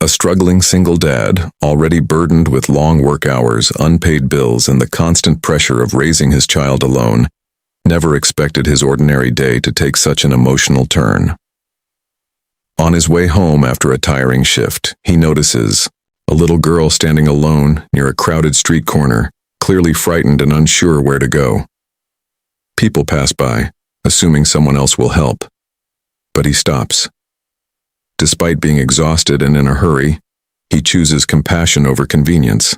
A struggling single dad, already burdened with long work hours, unpaid bills, and the constant pressure of raising his child alone, never expected his ordinary day to take such an emotional turn. On his way home after a tiring shift, he notices a little girl standing alone near a crowded street corner, clearly frightened and unsure where to go. People pass by, assuming someone else will help, but he stops. Despite being exhausted and in a hurry, he chooses compassion over convenience.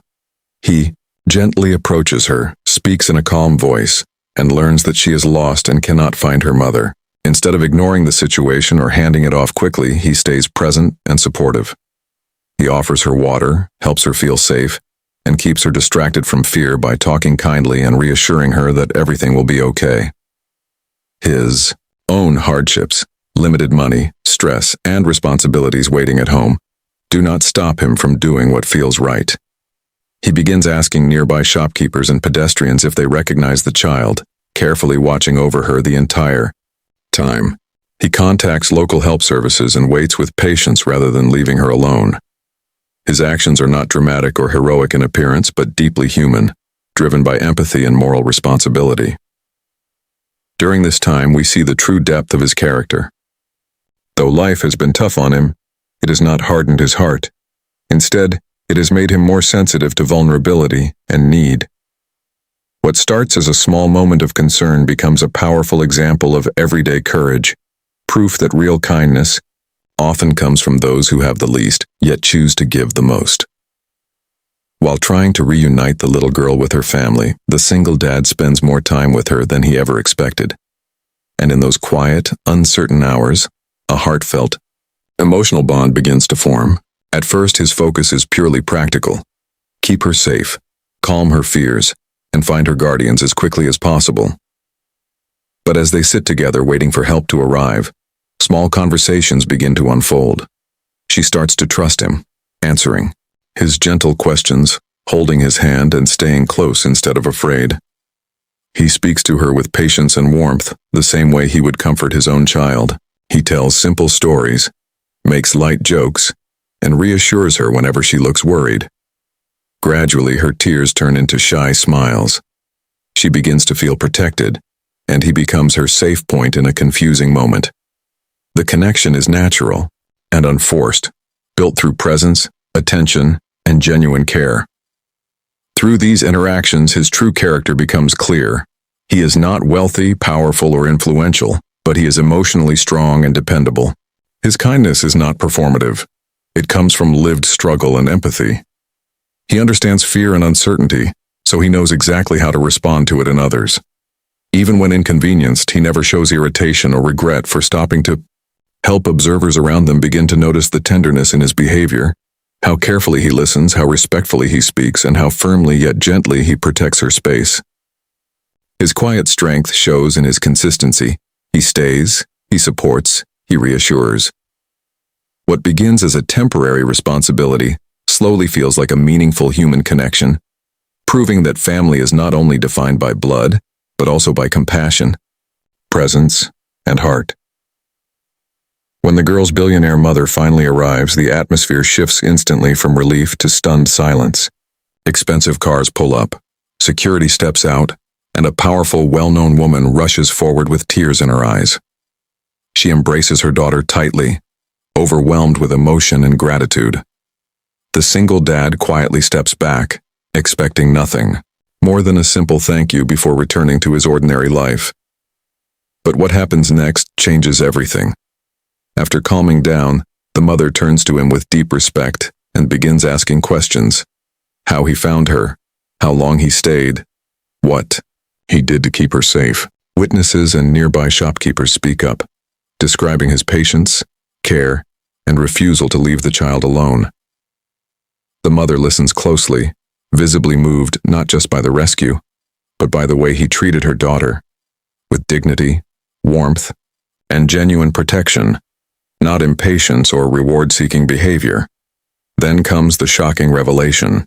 He gently approaches her, speaks in a calm voice, and learns that she is lost and cannot find her mother. Instead of ignoring the situation or handing it off quickly, he stays present and supportive. He offers her water, helps her feel safe, and keeps her distracted from fear by talking kindly and reassuring her that everything will be okay. His own hardships, limited money, stress, and responsibilities waiting at home do not stop him from doing what feels right. He begins asking nearby shopkeepers and pedestrians if they recognize the child, carefully watching over her the entire time. He contacts local help services and waits with patience rather than leaving her alone. His actions are not dramatic or heroic in appearance, but deeply human, driven by empathy and moral responsibility. During this time, we see the true depth of his character. Though life has been tough on him, it has not hardened his heart. Instead, it has made him more sensitive to vulnerability and need. What starts as a small moment of concern becomes a powerful example of everyday courage, proof that real kindness often comes from those who have the least, yet choose to give the most. While trying to reunite the little girl with her family, the single dad spends more time with her than he ever expected. And in those quiet, uncertain hours, a heartfelt, emotional bond begins to form. At first, his focus is purely practical. Keep her safe, calm her fears, and find her guardians as quickly as possible. But as they sit together waiting for help to arrive, small conversations begin to unfold. She starts to trust him, answering his gentle questions, holding his hand and staying close instead of afraid. He speaks to her with patience and warmth, the same way he would comfort his own child. He tells simple stories, makes light jokes, and reassures her whenever she looks worried. Gradually, her tears turn into shy smiles. She begins to feel protected, and he becomes her safe point in a confusing moment. The connection is natural and unforced, built through presence, attention, and genuine care. Through these interactions, his true character becomes clear. He is not wealthy, powerful, or influential, but he is emotionally strong and dependable. His kindness is not performative. It comes from lived struggle and empathy. He understands fear and uncertainty, so he knows exactly how to respond to it in others. Even when inconvenienced, he never shows irritation or regret for stopping to help. Observers around them begin to notice the tenderness in his behavior, how carefully he listens, how respectfully he speaks, and how firmly yet gently he protects her space. His quiet strength shows in his consistency. He stays, he supports, he reassures. What begins as a temporary responsibility slowly feels like a meaningful human connection, proving that family is not only defined by blood, but also by compassion, presence, and heart. When the girl's billionaire mother finally arrives, the atmosphere shifts instantly from relief to stunned silence. Expensive cars pull up, security steps out, and a powerful, well-known woman rushes forward with tears in her eyes. She embraces her daughter tightly, overwhelmed with emotion and gratitude. The single dad quietly steps back, expecting nothing more than a simple thank you before returning to his ordinary life. But what happens next changes everything. After calming down, the mother turns to him with deep respect and begins asking questions. How he found her, how long he stayed, what he did to keep her safe. Witnesses and nearby shopkeepers speak up, describing his patience, care, and refusal to leave the child alone. The mother listens closely, visibly moved not just by the rescue, but by the way he treated her daughter, with dignity, warmth, and genuine protection, not impatience or reward-seeking behavior. Then comes the shocking revelation.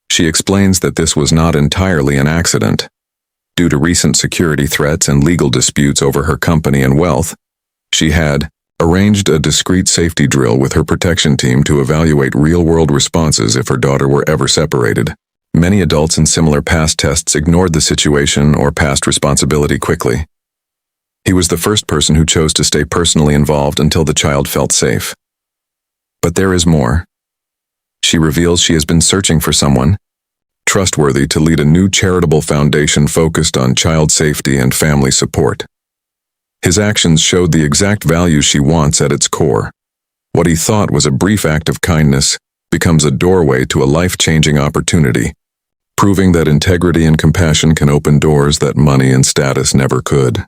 She explains that this was not entirely an accident. Due to recent security threats and legal disputes over her company and wealth, she had arranged a discreet safety drill with her protection team to evaluate real-world responses if her daughter were ever separated. Many adults in similar past tests ignored the situation or passed responsibility quickly. He was the first person who chose to stay personally involved until the child felt safe. But there is more. She reveals she has been searching for someone trustworthy to lead a new charitable foundation focused on child safety and family support. His actions showed the exact values she wants at its core. What he thought was a brief act of kindness becomes a doorway to a life-changing opportunity, proving that integrity and compassion can open doors that money and status never could.